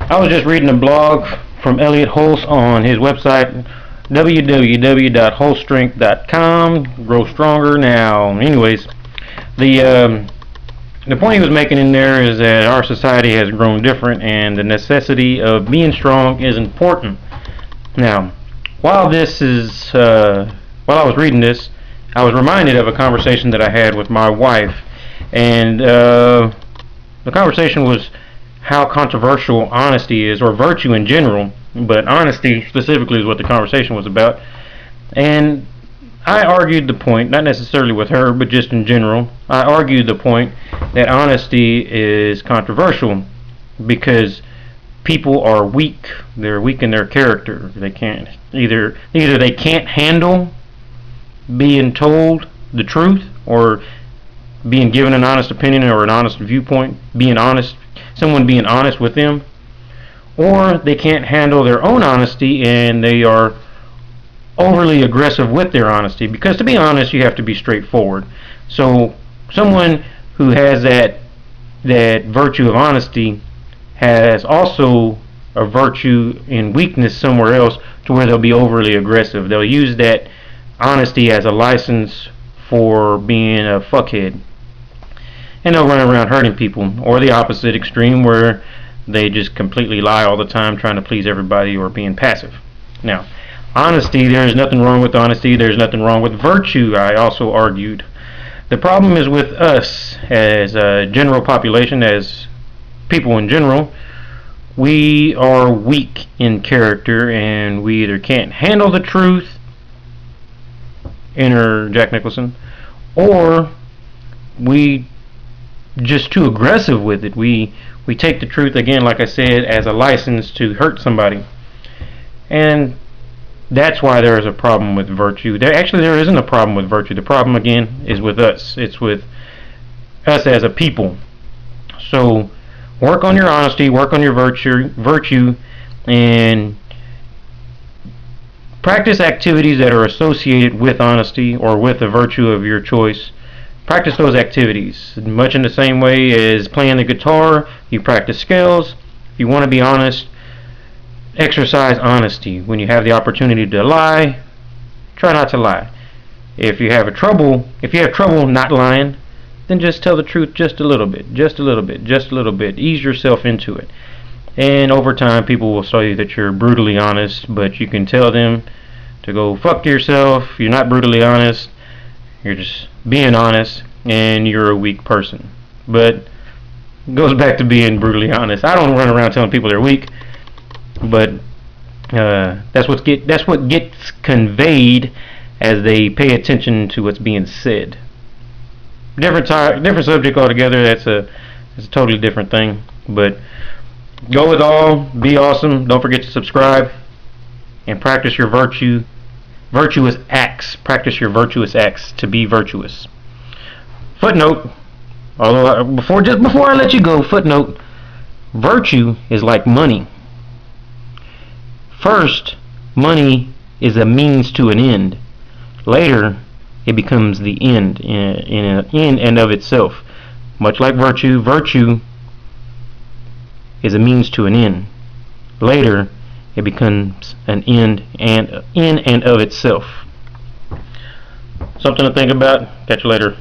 I was just reading a blog from Elliot Holst on his website www.holstrength.com. Grow stronger now. Anyways, the the point he was making in there is that our society has grown different, and the necessity of being strong is important. Now, while this is while I was reading this, I was reminded of a conversation that I had with my wife, and the conversation was how controversial honesty is, or virtue in general, but honesty specifically is what the conversation was about. And I argued the point, not necessarily with her, but just in general. I argued the point that honesty is controversial because people are weak. They're weak in their character. They can't either they can't handle being told the truth, or being given an honest opinion or an honest viewpoint, being honest, someone being honest with them, or they can't handle their own honesty and they are overly aggressive with their honesty. Because to be honest, you have to be straightforward. So someone who has that virtue of honesty has also a virtue in weakness somewhere else, to where they'll be overly aggressive. They'll use that honesty as a license for being a fuckhead, and they'll run around hurting people. Or the opposite extreme, where they just completely lie all the time, trying to please everybody, or being passive. Now, honesty, there's nothing wrong with honesty. There's nothing wrong with virtue, I also argued. The problem is with us as a general population, as people in general. We are weak in character, and we either can't handle the truth, inner Jack Nicholson, or we just too aggressive with it. We take the truth, again, like I said, as a license to hurt somebody. And that's why there is a problem with virtue. There isn't a problem with virtue. The problem, again, is with us. It's with us as a people. So work on your honesty, work on your virtue, and practice activities that are associated with honesty or with the virtue of your choice. Practice those activities, much in the same way as playing the guitar. You practice scales. If you want to be honest, exercise honesty. When you have the opportunity to lie, try not to lie. If you have trouble not lying, then just tell the truth just a little bit, just a little bit, just a little bit. Ease yourself into it. And over time, people will say that you're brutally honest, but you can tell them to go fuck yourself. You're not brutally honest. You're just being honest, and you're a weak person. But it goes back to being brutally honest. I don't run around telling people they're weak, but that's what gets conveyed as they pay attention to what's being said. Different subject altogether. That's a totally different thing. But go with all. Be awesome. Don't forget to subscribe and practice your virtuous acts. Practice your virtuous acts to be virtuous. Footnote. Before I let you go, footnote. Virtue is like money. First, money is a means to an end. Later, it becomes the end in and of itself. Much like virtue, virtue is a means to an end. Later, it becomes an end and in and of itself. Something to think about. Catch you later.